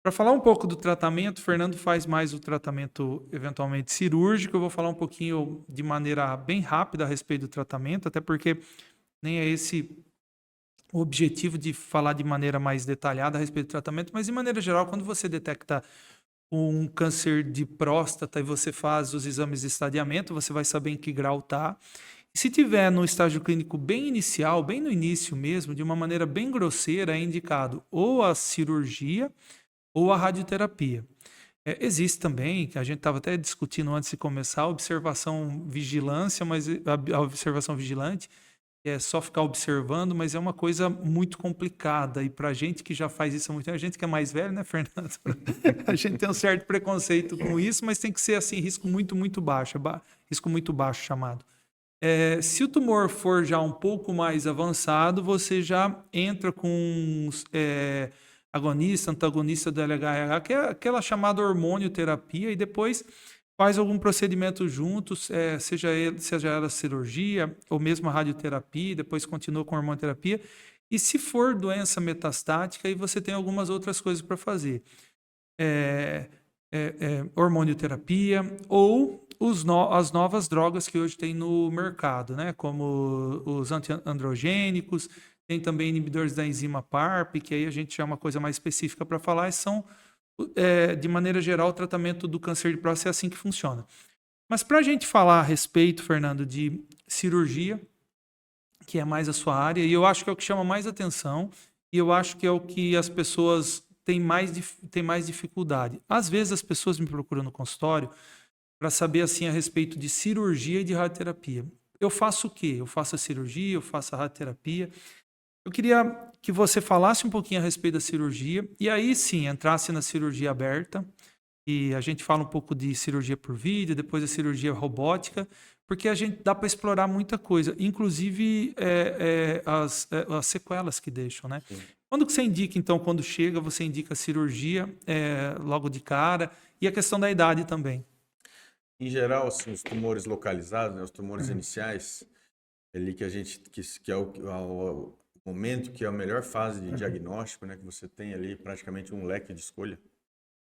Para falar um pouco do tratamento, o Fernando faz mais o tratamento eventualmente cirúrgico. Eu vou falar um pouquinho de maneira bem rápida a respeito do tratamento, até porque nem é esse o objetivo de falar de maneira mais detalhada a respeito do tratamento, mas de maneira geral, quando você detecta um câncer de próstata e você faz os exames de estadiamento, você vai saber em que grau está. E se tiver no estágio clínico bem inicial, bem no início mesmo, de uma maneira bem grosseira, é indicado ou a cirurgia ou a radioterapia. Existe também, que a gente estava até discutindo antes de começar, a observação vigilância, mas a observação vigilante é só ficar observando, mas é uma coisa muito complicada. E para a gente que já faz isso há muito tempo, a gente que é mais velho, né, Fernando? A gente tem um certo preconceito com isso, mas tem que ser assim, risco muito, muito baixo, risco muito baixo chamado. Se o tumor for já um pouco mais avançado, você já entra com agonista, antagonista do LHRH, que é aquela chamada hormonioterapia, e depois faz algum procedimento juntos, seja ela cirurgia ou mesmo a radioterapia, e depois continua com a hormonioterapia. E se for doença metastática, aí você tem algumas outras coisas para fazer. Hormonioterapia ou as novas drogas que hoje tem no mercado, né? Como os antiandrogênicos, tem também inibidores da enzima PARP, que aí a gente chama uma coisa mais específica para falar, e são, de maneira geral, o tratamento do câncer de próstata é assim que funciona. Mas para a gente falar a respeito, Fernando, de cirurgia, que é mais a sua área, e eu acho que é o que chama mais atenção, e eu acho que é o que as pessoas têm mais dificuldade. Às vezes as pessoas me procuram no consultório para saber assim a respeito de cirurgia e de radioterapia. Eu faço o quê? Eu faço a cirurgia, eu faço a radioterapia. Eu queria que você falasse um pouquinho a respeito da cirurgia e aí sim entrasse na cirurgia aberta e a gente fala um pouco de cirurgia por vídeo, depois a cirurgia robótica, porque a gente dá para explorar muita coisa, inclusive as sequelas que deixam, né? Sim. Quando que você indica, então, quando chega, você indica a cirurgia logo de cara e a questão da idade também. Em geral, assim, os tumores localizados, né, os tumores Uhum. iniciais, ali que a gente que é o momento que é a melhor fase de Uhum. diagnóstico, né, que você tem ali praticamente um leque de escolha,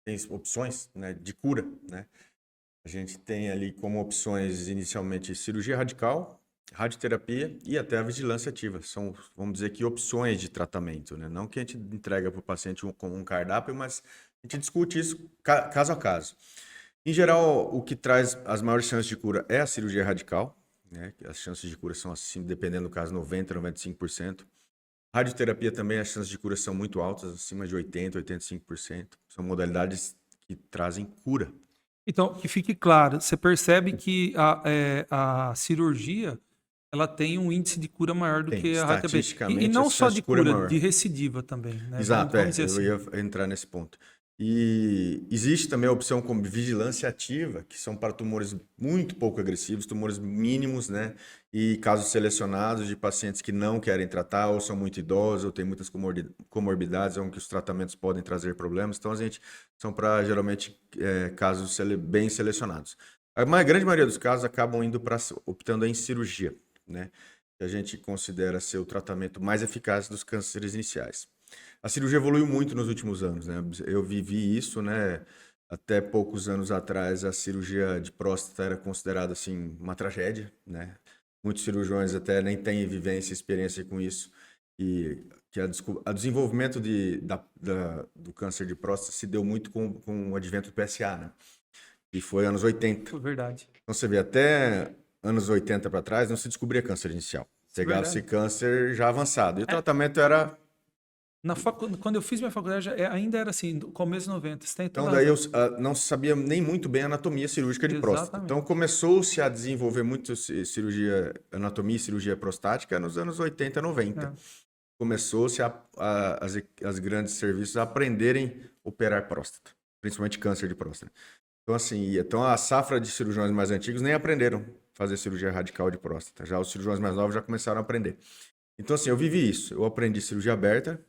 tem opções, né, de cura, né? A gente tem ali como opções inicialmente cirurgia radical, radioterapia e até a vigilância ativa. São, vamos dizer que opções de tratamento, né? Não que a gente entrega para o paciente como um cardápio, mas a gente discute isso caso a caso. Em geral, o que traz as maiores chances de cura é a cirurgia radical, né? As chances de cura são assim, dependendo do caso, 90, 95%. Radioterapia também, as chances de cura são muito altas, acima de 80, 85%. São modalidades que trazem cura. Então, que fique claro, você percebe que a cirurgia ela tem um índice de cura maior do Tem, que a radioterapia. E estatisticamente, a não só chance de de cura é cura, de maior. recidiva também, né? Vamos, Exato, vamos dizer eu assim. ia entrar nesse ponto. E existe também a opção como vigilância ativa, que são para tumores muito pouco agressivos, tumores mínimos, né? E casos selecionados de pacientes que não querem tratar, ou são muito idosos, ou têm muitas comorbidades, onde os tratamentos podem trazer problemas. Então, a gente são para geralmente casos bem selecionados. Grande maioria dos casos acabam optando em cirurgia, né? Que a gente considera ser o tratamento mais eficaz dos cânceres iniciais. A cirurgia evoluiu muito nos últimos anos, né? Eu vivi isso, né? Até poucos anos atrás, a cirurgia de próstata era considerada assim uma tragédia, né? Muitos cirurgiões até nem têm vivência, experiência com isso e que a desenvolvimento do câncer de próstata se deu muito com o advento do PSA, né? E foi anos 80. Foi verdade. Então você vê, até anos 80 para trás não se descobria câncer inicial. Isso é Pegava-se verdade. câncer já avançado. E o É, tratamento era. quando eu fiz minha faculdade, ainda era assim, do começo de 90. Você tem Então, toda a daí razão. não se sabia nem muito bem a anatomia cirúrgica de próstata. Então, Exatamente. começou-se a desenvolver muito cirurgia, anatomia e cirurgia prostática nos anos 80, 90. É. Começou-se as grandes serviços a aprenderem a operar próstata, principalmente câncer de próstata. Então, assim, então a safra de cirurgiões mais antigos nem aprenderam a fazer cirurgia radical de próstata. Já os cirurgiões mais novos já começaram a aprender. Então, assim, eu vivi isso. Eu aprendi cirurgia aberta,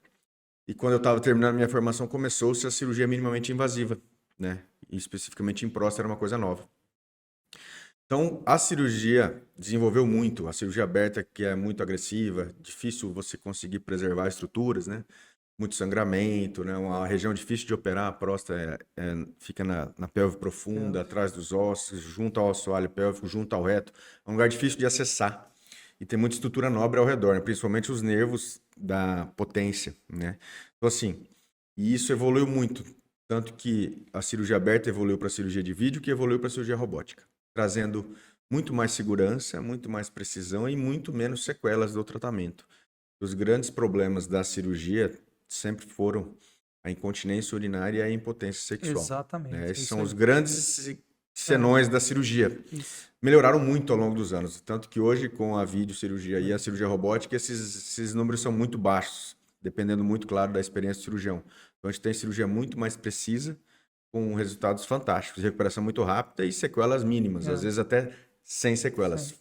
e quando eu estava terminando minha formação, começou-se a cirurgia minimamente invasiva, né? E especificamente em próstata era uma coisa nova. Então, a cirurgia desenvolveu muito. A cirurgia aberta, que é muito agressiva, difícil você conseguir preservar estruturas, né? muito sangramento, né? Uma região difícil de operar, a próstata fica na pelve profunda, atrás dos ossos, junto ao assoalho pélvico, junto ao reto. É um lugar difícil de acessar. E tem muita estrutura nobre ao redor, né? Principalmente os nervos da potência, né? Então, assim, e isso evoluiu muito. Tanto que a cirurgia aberta evoluiu para a cirurgia de vídeo, que evoluiu para a cirurgia robótica, trazendo muito mais segurança, muito mais precisão e muito menos sequelas do tratamento. Os grandes problemas da cirurgia sempre foram a incontinência urinária e a impotência sexual, né? Exatamente. Esses Isso são aí. os grandes senões da cirurgia. Isso. Melhoraram muito ao longo dos anos, tanto que hoje, com a videocirurgia e a cirurgia robótica, esses números são muito baixos, dependendo muito, claro, da experiência do cirurgião. Então, a gente tem cirurgia muito mais precisa, com resultados fantásticos, recuperação muito rápida e sequelas mínimas, às vezes até sem sequelas.